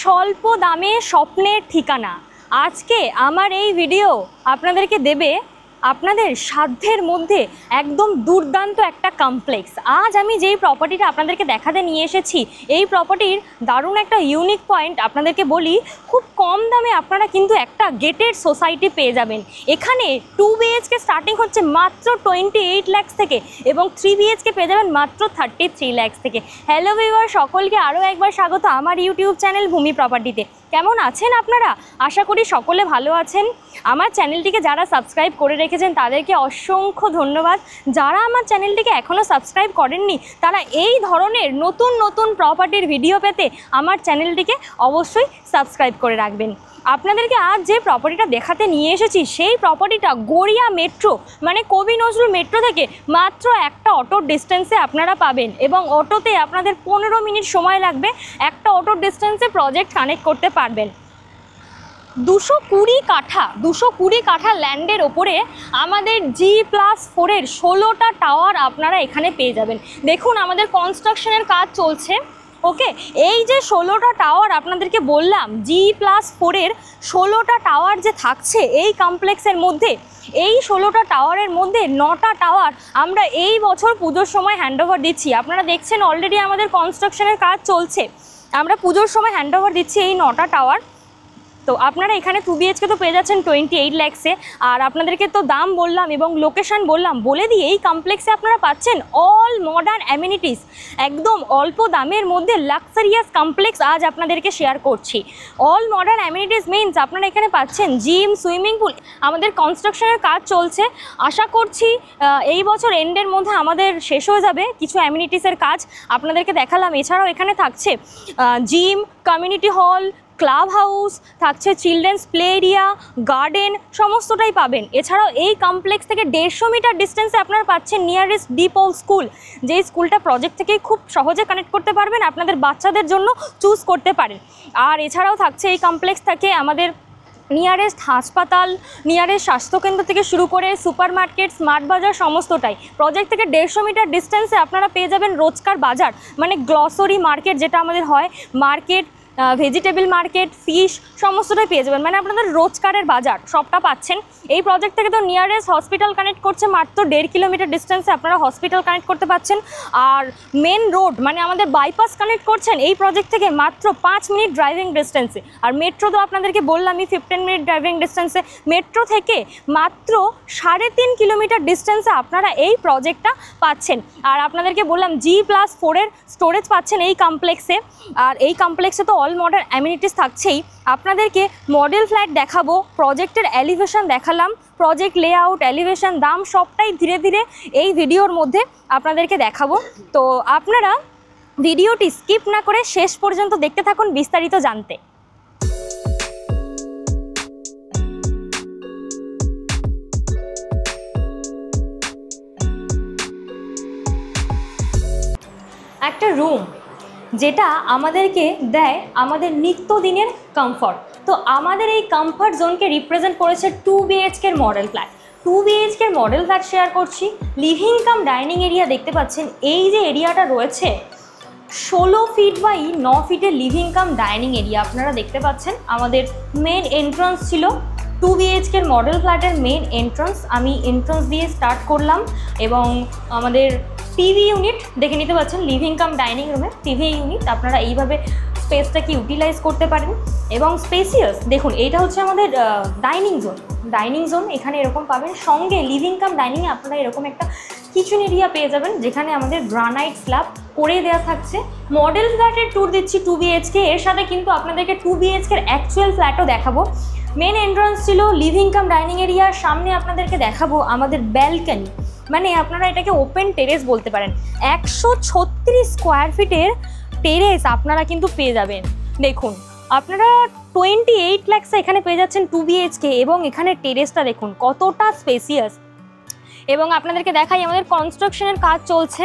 স্বল্প দামে স্বপ্নের ঠিকানা। আজকে আমার এই ভিডিও আপনাদেরকে দেবে আপনাদের সাধ্যের মধ্যে একদম দুর্দান্ত একটা কমপ্লেক্স। আজ আমি যেই প্রপার্টিটা আপনাদেরকে দেখাতে নিয়ে এসেছি, এই প্রপার্টির দারুণ একটা ইউনিক পয়েন্ট আপনাদেরকে বলি, খুব কম দামে আপনারা কিন্তু একটা গেটেড সোসাইটি পেয়ে যাবেন। এখানে 2 BHK স্টার্টিং হচ্ছে মাত্র 28 লাখ থেকে এবং 3 BHK পেয়ে যাবেন মাত্র 33 লাখ থেকে। হ্যালো ভিউয়ার, সকলকে আরও একবার স্বাগত আমার ইউটিউব চ্যানেল ভূমি প্রপার্টিতে। কেমন আছেন আপনারা? আশা করি সকলে ভালো আছেন। আমার চ্যানেলটিকে যারা সাবস্ক্রাইব করে রেখেছেন তাদেরকে অসংখ্য ধন্যবাদ। যারা আমার চ্যানেলটিকে এখনও সাবস্ক্রাইব করেননি তারা এই ধরনের নতুন নতুন প্রপার্টির ভিডিও পেতে আমার চ্যানেলটিকে অবশ্যই সাবস্ক্রাইব করে রাখবেন। আপনাদেরকে আজ যে প্রপার্টিটা দেখাতে নিয়ে এসেছি সেই প্রপার্টিটা গড়িয়া মেট্রো মানে কবি নজরুল মেট্রো থেকে মাত্র একটা অটোর ডিস্টেন্সে আপনারা পাবেন এবং অটোতে আপনাদের 15 মিনিট সময় লাগবে, একটা অটোর ডিস্টেন্সে প্রজেক্ট কানেক্ট করতে পারবেন। 220 কাঠা ল্যান্ডের ওপরে আমাদের G+4 এর 16টা টাওয়ার আপনারা এখানে পেয়ে যাবেন। দেখুন আমাদের কনস্ট্রাকশনের কাজ চলছে। ওকে, এই যে 16টা টাওয়ার আপনাদেরকে বললাম, G+4 এর 16টা টাওয়ার যে থাকছে এই কমপ্লেক্সের মধ্যে, এই 16টা টাওয়ারের মধ্যে 9টা টাওয়ার আমরা এই বছর পুজোর সময় হ্যান্ডওভার দিচ্ছি। আপনারা দেখছেন অলরেডি আমাদের কনস্ট্রাকশনের কাজ চলছে, আমরা পুজোর সময় হ্যান্ডওভার দিচ্ছি এই 9টা টাওয়ার। তো আপনারা এখানে 2 BHK তো পেয়ে যাচ্ছেন 28 লাখসে। আর আপনাদেরকে তো দাম বললাম এবং লোকেশান বললাম, বলে দিয়ে এই কমপ্লেক্সে আপনারা পাচ্ছেন অল মডার্ন অ্যামিনিটিস, একদম অল্প দামের মধ্যে লাক্সারিয়াস কমপ্লেক্স আজ আপনাদেরকে শেয়ার করছি। অল মডার্ন অ্যামিনিটিস মিনস আপনারা এখানে পাচ্ছেন জিম, সুইমিং পুল। আমাদের কনস্ট্রাকশনের কাজ চলছে, আশা করছি এই বছর এন্ডের মধ্যে আমাদের শেষ হয়ে যাবে কিছু অ্যামিনিটিসের কাজ আপনাদেরকে দেখালাম। এছাড়াও এখানে থাকছে gym, community hall, club house, থাকছে চিলড্রেন্স প্লে এরিয়া, গার্ডেন, সমস্তটাই পাবেন। এছাড়াও এই কমপ্লেক্স থেকে 150 মিটার ডিস্টেন্সে আপনারা পাচ্ছেন নিয়ারেস্ট ডিপোল স্কুল, যেই স্কুলটা প্রজেক্ট থেকে খুব সহজে কানেক্ট করতে পারবেন, আপনাদের বাচ্চাদের জন্য চুজ করতে পারেন। আর এছাড়াও থাকছে এই কমপ্লেক্স থেকে আমাদের নিয়ারেস্ট হাসপাতাল, নিয়ারেস্ট স্বাস্থ্যকেন্দ্র থেকে শুরু করে সুপার মার্কেট, স্মার্ট বাজার, সমস্তটাই প্রজেক্ট থেকে 150 মিটার ডিস্টেন্সে আপনারা পেয়ে যাবেন রোজকার বাজার মানে গ্লসারি মার্কেট যেটা আমাদের হয়, মার্কেট, ভেজিটেবল মার্কেট, ফিশ, সমস্তটাই পেয়ে যাবেন, মানে আপনাদের রোজকারের বাজার সবটা পাচ্ছেন। এই প্রজেক্ট থেকে তো নিয়ারেস্ট হসপিটাল কানেক্ট করছে মাত্র 1.5 কিলোমিটার ডিস্টেন্সে আপনারা হসপিটাল কানেক্ট করতে পাচ্ছেন। আর মেন রোড মানে আমাদের বাইপাস কানেক্ট করছেন এই প্রজেক্ট থেকে মাত্র 5 মিনিট ড্রাইভিং ডিস্টেন্সে। আর মেট্রো তো আপনাদেরকে বললামই 15 মিনিট ড্রাইভিং ডিস্টেন্সে। মেট্রো থেকে মাত্র 3.5 কিলোমিটার ডিস্টেন্সে আপনারা এই প্রজেক্টটা পাচ্ছেন। আর আপনাদেরকে বললাম G+4 এর স্টোরেজ পাচ্ছেন এই কমপ্লেক্সে। আর এই কমপ্লেক্সে তো অল মডার্ন অ্যামিনিটিস থাকছেই। আপনাদেরকে মডেল ফ্ল্যাট দেখাবো, প্রজেক্টের এলিভেশন দেখালাম, প্রজেক্ট লেআউট, এলিভেশন, দাম সবটাই ধীরে ধীরে এই ভিডিওর মধ্যে আপনাদেরকে দেখাবো। তো আপনারা ভিডিওটি স্কিপ না করে শেষ পর্যন্ত দেখতে থাকুন বিস্তারিত জানতে। একটা রুম যেটা আমাদেরকে দেয় আমাদের নিত্যদিনের কমফর্ট, তো আমাদের এই কমফর্ট জোনকে রিপ্রেজেন্ট করেছে 2 BHK এর মডেল ফ্ল্যাট। 2 BHK এর মডেল ফ্ল্যাট শেয়ার করছি। লিভিং কাম ডাইনিং এরিয়া দেখতে পাচ্ছেন, এই যে এরিয়াটা রয়েছে 16 ফিট বাই 9 ফিটের লিভিং কাম ডাইনিং এরিয়া আপনারা দেখতে পাচ্ছেন। আমাদের মেন এন্ট্রান্স ছিল 2 BHK এর মডেল ফ্ল্যাটের মেন এন্ট্রান্স। আমি এন্ট্রান্স দিয়ে স্টার্ট করলাম এবং আমাদের টিভি ইউনিট দেখে নিতে পাচ্ছেন। লিভিং কাম ডাইনিং রুমে টিভি ইউনিট, আপনারা এইভাবে স্পেসটাকে ইউটিলাইজ করতে পারেন এবং স্পেসিয়াস। দেখুন এইটা হচ্ছে আমাদের ডাইনিং জোন, এখানে এরকম পাবেন। সঙ্গে লিভিং কাম ডাইনিংয়ে আপনারা এরকম একটা কিচেন এরিয়া পেয়ে যাবেন যেখানে আমাদের গ্রানাইট স্ল্যাব করে দেওয়া থাকছে। মডেল ফ্ল্যাটের ট্যুর দিচ্ছি 2 BHK, এর সাথে কিন্তু আপনাদেরকে 2 BHK এর অ্যাকচুয়াল ফ্ল্যাটও দেখাবো। মেন এন্ট্রান্স ছিল লিভিং কাম ডাইনিং এরিয়ার সামনে আপনাদেরকে দেখাবো আমাদের ব্যালকনি, মানে আপনারা এটাকে ওপেন টেরেস বলতে পারেন। 136 স্কোয়ার ফিটের টেরেস আপনারা কিন্তু পেয়ে যাবেন। দেখুন আপনারা 28 লাখসে এখানে পেয়ে যাচ্ছেন 2 BHK এবং এখানে টেরেসটা দেখুন কতটা স্পেসিয়াস। এবং আপনাদেরকে দেখাই আমাদের কনস্ট্রাকশনের কাজ চলছে।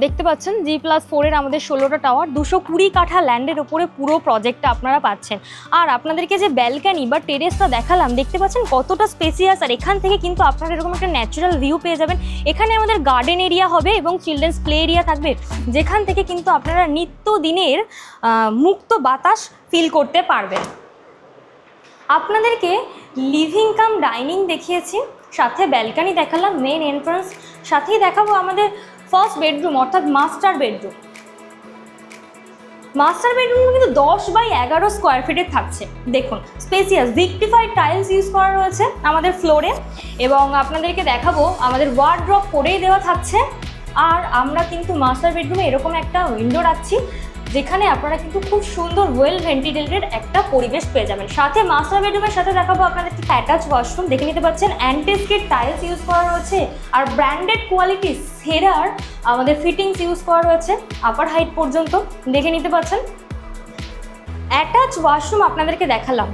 দেখতে পাচ্ছেন G+4 আমাদের 16টা টাওয়ার, 220 কাঠা ল্যান্ডের ওপরে পুরো প্রজেক্টটা আপনারা পাচ্ছেন। আর আপনাদেরকে যে ব্যালকানি বা টেরেসটা দেখালাম, দেখতে পাচ্ছেন কতটা স্পেসিয়াস। আর এখান থেকে কিন্তু আপনারা এরকম একটা ন্যাচারাল ভিউ পেয়ে যাবেন। এখানে আমাদের গার্ডেন এরিয়া হবে এবং চিলড্রেন্স প্লে এরিয়া থাকবে, যেখান থেকে কিন্তু আপনারা নিত্যদিনের মুক্ত বাতাস ফিল করতে পারবেন। আপনাদেরকে লিভিং কাম ডাইনিং দেখিয়েছি, সাথে ব্যালকানি দেখালাম, মেন এন্ট্রান্স, সাথেই দেখাবো আমাদের ফার্স্ট বেডরুম অর্থাৎ মাস্টার বেডরুম। মাস্টার বেডরুম কিন্তু 10x11 স্কোয়ার ফিটের থাকছে। দেখুন স্পেসিয়াস ভিক্টিফাইড টাইলস ইউজ করা রয়েছে আমাদের ফ্লোরে, এবং আপনাদেরকে দেখাবো আমাদের ওয়ার্ড্রপ করেই দেওয়া থাকছে। আর আমরা কিন্তু মাস্টার বেডরুমে এরকম একটা উইন্ডো রাখছি, যেখানে আপনারা কিন্তু খুব সুন্দর ওয়েল ভেন্টিলেটেড একটা পরিবেশ পেয়ে যাবেন। সাথে মাস্টার বেডরুমের সাথে দেখাবো আপনাদেরকে অ্যাটাচ ওয়াশরুম। দেখে নিতে পাচ্ছেন অ্যান্টিস্কিড টাইলস ইউজ করা রয়েছে, আর ব্র্যান্ডেড কোয়ালিটি সেরার আমাদের ফিটিংস ইউজ করা রয়েছে আপার হাইট পর্যন্ত। দেখে নিতে পাচ্ছেন অ্যাটাচ ওয়াশরুম আপনাদেরকে দেখালাম,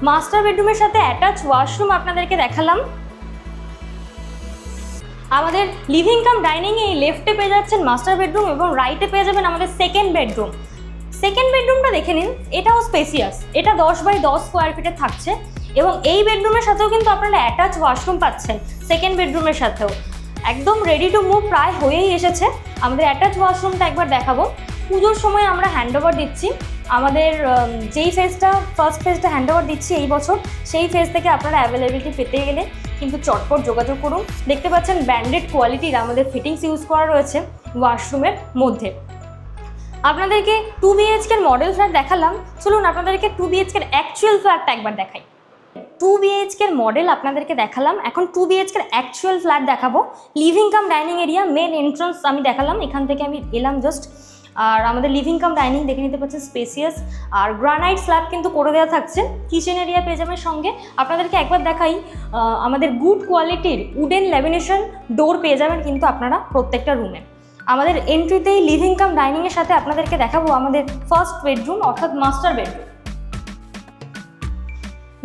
মাস্টার বেডরুমের সাথে অ্যাটাচ ওয়াশরুম আপনাদেরকে দেখালাম। আমাদের লিভিং কাম ডাইনিংয়ে এই লেফটে পেয়ে যাচ্ছেন মাস্টার বেডরুম এবং রাইটে পেয়ে যাবেন আমাদের সেকেন্ড বেডরুম। সেকেন্ড বেডরুমটা দেখে নিন, এটাও স্পেসিয়াস, এটা 10x10 স্কোয়ার ফিটের থাকছে, এবং এই বেডরুমের সাথেও কিন্তু আপনারা অ্যাটাচ ওয়াশরুম পাচ্ছেন। সেকেন্ড বেডরুমের সাথেও একদম রেডি টু মুভ প্রায় হয়েই এসেছে। আমাদের অ্যাটাচ ওয়াশরুমটা একবার দেখাবো। পুজোর সময় আমরা হ্যান্ডওভার দিচ্ছি, আমাদের যেই ফেজটা ফার্স্ট ফেজটা হ্যান্ডওভার দিচ্ছি এই বছর, সেই ফেজ থেকে আপনারা অ্যাভেলেবিলিটি পেতে গেলে কিন্তু চটপট যোগাযোগ করুন। দেখতে পাচ্ছেন ব্র্যান্ডেড কোয়ালিটির আমাদের ফিটিংস ইউজ করা রয়েছে ওয়াশরুমের মধ্যে। আপনাদেরকে 2 BHK মডেল ফ্ল্যাট দেখালাম, চলুন আপনাদেরকে 2 BHK অ্যাকচুয়াল ফ্ল্যাটটা একবার দেখাই। 2 BHK মডেল আপনাদেরকে দেখালাম, এখন 2 BHK অ্যাকচুয়াল ফ্ল্যাট দেখাবো। Living cum dining area, main entrance আমি দেখালাম, এখান থেকে আমি এলাম জাস্ট। আর আমাদের লিভিং কাম ডাইনিং দেখে নিতে পাচ্ছেন স্পেসিয়াস, আর গ্রানাইট স্ল্যাব কিন্তু করে দেওয়া থাকছে। কিচেন এরিয়া পেয়ে যাবেন সঙ্গে। আপনাদেরকে একবার দেখাই, আমাদের গুড কোয়ালিটির উডেন ল্যামিনেশন ডোর পেয়ে যাবেন কিন্তু আপনারা প্রত্যেকটা রুমে। আমাদের এন্ট্রিতেই লিভিং কাম ডাইনিংয়ের সাথে আপনাদেরকে দেখাবো আমাদের ফার্স্ট বেডরুম অর্থাৎ মাস্টার বেডরুম।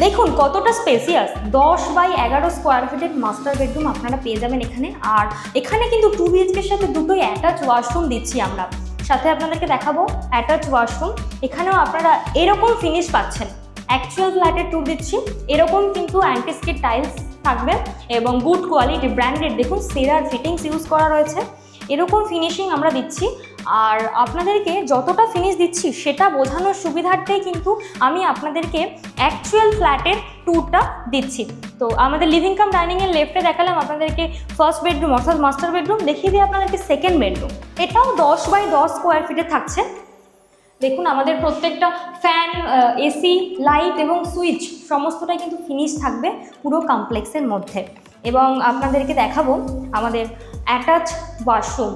দেখুন কতটা স্পেসিয়াস, 10x11 স্কোয়ার ফিটের মাস্টার বেডরুম আপনারা পেয়ে যাবেন এখানে। আর এখানে কিন্তু 2 BHKর সাথে দুটোই অ্যাটাচ ওয়াশরুম দিচ্ছি আমরা। সাথে আপনাদেরকে দেখাবো অ্যাটাচ ওয়াশরুম, এখানেও আপনারা এরকম ফিনিশ পাচ্ছেন। অ্যাকচুয়াল ফ্ল্যাটের ট্যুর দিচ্ছি, এরকম কিন্তু অ্যান্টিস্কিড টাইলস থাকবে এবং গুড কোয়ালিটি ব্র্যান্ডেড, দেখুন সেরার ফিটিংস ইউজ করা রয়েছে, এরকম ফিনিশিং আমরা দিচ্ছি। আর আপনাদেরকে যতটা ফিনিশ দিচ্ছি সেটা বোঝানোর সুবিধার্থেই কিন্তু আমি আপনাদেরকে অ্যাকচুয়াল ফ্ল্যাটের ট্যুরটা দিচ্ছি। তো আমাদের লিভিং কাম ডাইনিংয়ের লেফটে দেখালাম আপনাদেরকে ফার্স্ট বেডরুম অর্থাৎ মাস্টার বেডরুম, দেখিয়ে দিই আপনাদেরকে সেকেন্ড বেডরুম। এটাও 10x10 স্কোয়ার ফিটে থাকছে। দেখুন আমাদের প্রত্যেকটা ফ্যান, এসি, লাইট এবং সুইচ সমস্তটাই কিন্তু ফিনিশ থাকবে পুরো কমপ্লেক্সের মধ্যে। এবং আপনাদেরকে দেখাবো আমাদের অ্যাটাচ ওয়াশরুম।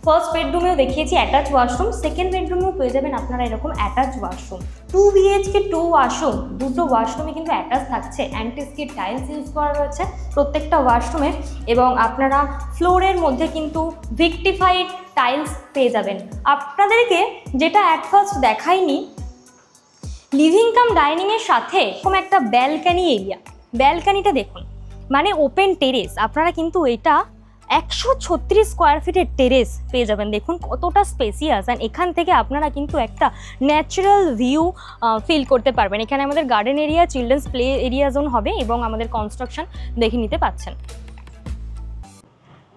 ফার্স্ট বেডরুমেও দেখিয়েছি অ্যাটাচ ওয়াশরুম, সেকেন্ড বেডরুমেও পেয়ে যাবেন আপনারা এরকম অ্যাটাচ ওয়াশরুম। 2 BHK 2 ওয়াশরুম, দুটো ওয়াশরুমে কিন্তু অ্যাটাচ থাকছে, অ্যান্টিস্কিড টাইলস ইউজ করা রয়েছে প্রত্যেকটা ওয়াশরুমে, এবং আপনারা ফ্লোরের মধ্যে কিন্তু ভিক্টিফাইড টাইলস পেয়ে যাবেন। আপনাদেরকে যেটা অ্যাট ফার্স্ট দেখাইনি, লিভিং কাম ডাইনিংয়ের সাথে এরকম একটা ব্যালকানি এরিয়া, ব্যালকানিটা দেখুন, মানে ওপেন টেরেস। আপনারা কিন্তু এটা 136 স্কোয়ার ফিটের টেরেস পেয়ে যাবেন। দেখুন কতটা স্পেসিয়াস, অ্যান্ড এখান থেকে আপনারা কিন্তু একটা ন্যাচারাল ভিউ ফিল করতে পারবেন। এখানে আমাদের garden area, children's play area zone হবে এবং আমাদের কনস্ট্রাকশন দেখে নিতে পাচ্ছেন।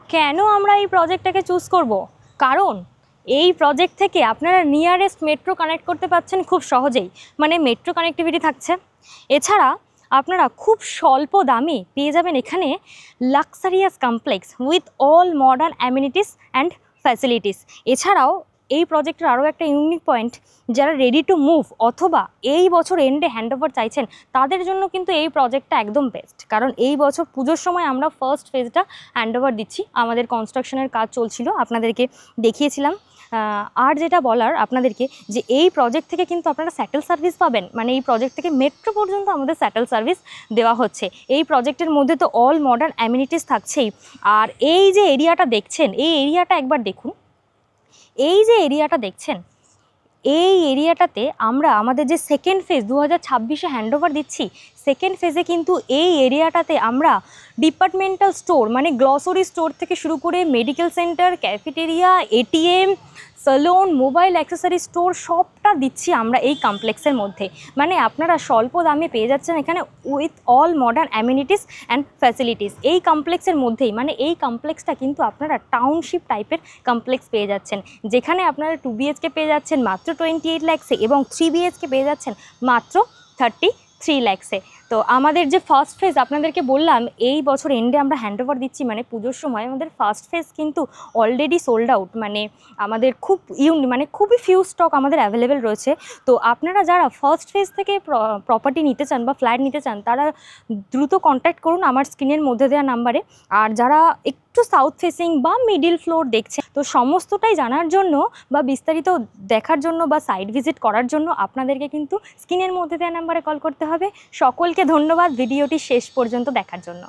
কেন আমরা এই প্রজেক্টটাকে চুজ করব? কারণ এই প্রজেক্ট থেকে আপনারা নিয়ারেস্ট মেট্রো কানেক্ট করতে পারছেন খুব সহজেই, মানে মেট্রো কানেক্টিভিটি থাকছে। এছাড়া আপনারা খুব স্বল্প দামে পেয়ে যাবেন এখানে luxurious complex with all modern amenities and facilities. এছাড়াও এই প্রজেক্টের আরও একটা ইউনিক পয়েন্ট, যারা রেডি টু মুভ অথবা এই বছর এন্ডে হ্যান্ডওভার চাইছেন তাদের জন্য কিন্তু এই প্রজেক্টটা একদম বেস্ট। কারণ এই বছর পুজোর সময় আমরা ফার্স্ট ফেজটা হ্যান্ডওভার দিচ্ছি, আমাদের কনস্ট্রাকশনের কাজ চলছিল, আপনাদেরকে দেখিয়েছিলাম। আর যেটা বলার আপনাদেরকে, যে এই প্রজেক্ট থেকে কিন্তু আপনারা স্যাটেল সার্ভিস পাবেন, মানে এই প্রজেক্ট থেকে মেট্রো পর্যন্ত আমাদের স্যাটেল সার্ভিস দেওয়া হচ্ছে। এই প্রজেক্টের মধ্যে তো অল মডার্ন অ্যামিনিটিস থাকছেই। আর এই যে এরিয়াটা দেখছেন, এই এরিয়াটা একবার দেখুন, এই যে এরিয়াটা দেখছেন, এই এরিয়াটাতে আমরা আমাদের যে সেকেন্ড ফেজ 2026-এ হ্যান্ডওভার দিচ্ছি, সেকেন্ড ফেজে কিন্তু এই এরিয়াটাতে আমরা ডিপার্টমেন্টাল স্টোর মানে গ্লসারি স্টোর থেকে শুরু করে medical centre, cafeteria, ATM, salon, mobile accessory store সবটা দিচ্ছি আমরা এই কমপ্লেক্সের মধ্যে। মানে আপনারা স্বল্প দামে পেয়ে যাচ্ছেন এখানে with all modern amenities and facilities এই কমপ্লেক্সের মধ্যেই। মানে এই কমপ্লেক্সটা কিন্তু আপনারা টাউনশিপ টাইপের কমপ্লেক্স পেয়ে যাচ্ছেন, যেখানে আপনারা 2 BHK পেয়ে যাচ্ছেন মাত্র 28 লাখসে এবং 3 BHK পেয়ে যাচ্ছেন মাত্র 33 লাখসে। তো আমাদের যে ফার্স্ট ফেজ আপনাদেরকে বললাম এই বছর এন্ডে আমরা হ্যান্ডওভার দিচ্ছি, মানে পুজোর সময় আমাদের ফার্স্ট ফেজ কিন্তু অলরেডি সোল্ড আউট। মানে আমাদের মানে খুবই ফিউ স্টক আমাদের অ্যাভেলেবেল রয়েছে। তো আপনারা যারা ফার্স্ট ফেজ থেকে প্রপার্টি নিতে চান বা ফ্ল্যাট নিতে চান তারা দ্রুত কন্ট্যাক্ট করুন আমার স্ক্রিনের মধ্যে দেওয়া নাম্বারে। আর যারা একটু সাউথ ফেসিং বা মিডিল ফ্লোর দেখছেন, তো সমস্তটাই জানার জন্য বা বিস্তারিত দেখার জন্য বা সাইট ভিজিট করার জন্য আপনাদেরকে কিন্তু স্ক্রিনের মধ্যে দেওয়া নাম্বারে কল করতে হবে। সকলকে ধন্যবাদ ভিডিওটি শেষ পর্যন্ত দেখার জন্য।